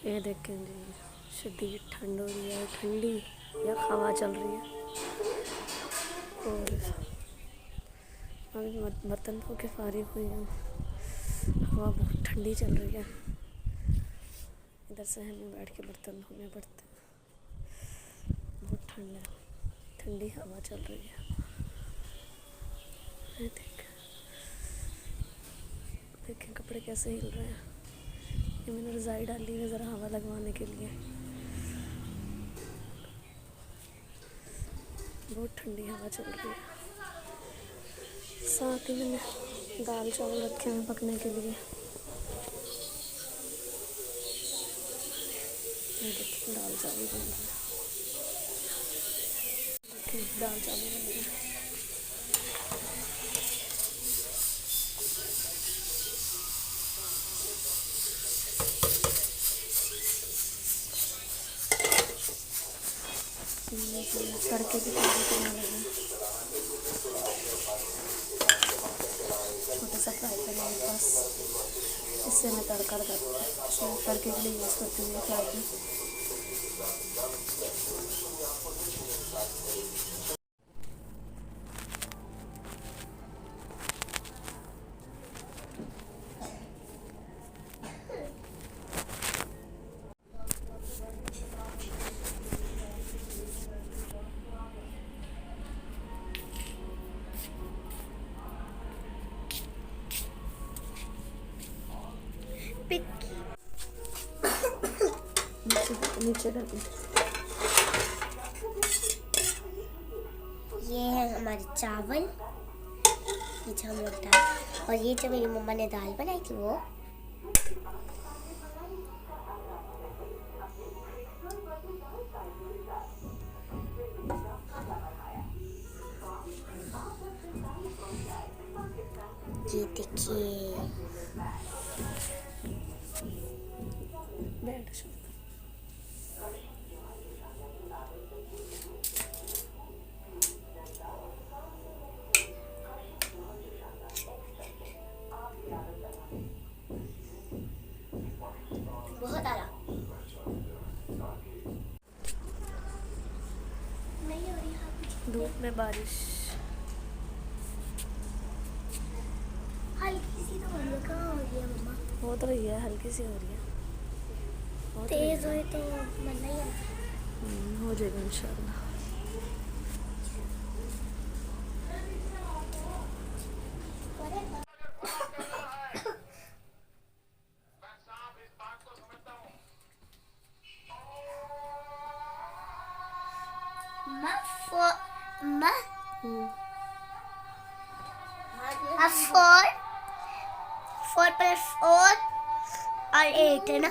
ये देखें जी, शदीद ठंड हो रही है, ठंडी या हवा चल रही है। और अभी बर्तन धो के फारिग हुई हूँ। हवा बहुत ठंडी चल रही है। इधर से हमें बैठ के बर्तन धोने पड़ते हैं। बहुत ठंड है, ठंडी हवा चल रही है। देखें कपड़े कैसे हिल रहे हैं। ये मैंने रज़ाई डाली है ज़रा हवा लगवाने के लिए। बहुत ठंडी हवा चल रही है। साथ ही मैंने दाल चावल रखे हैं पकने के लिए। देखिए दाल चावल बन रहा है। देखिए दाल चावल बन रहा है। तड़के की तैयारी करने लगे। छोटा सा फ्राई पैन है मेरे पास, इससे मैं तड़का तड़के के लिए यूज़ करती हूँ फ्राई पैन। नीचे ये है हमारे चावल, ये जो हम लोग दाल, और ये जो मेरी मम्मा ने दाल बनाई थी वो। ये देखिए बहुत आला नहीं हो रही धूप में बारिश हल्की सी तो हो रही है। कहाँ हो रही है मम्मा? हो तो रही है, हल्की सी हो रही है। तेज हुए तो मरना ही है। हो जाएगा इंशाल्लाह। फोर प्लस 4 और 8 है ना।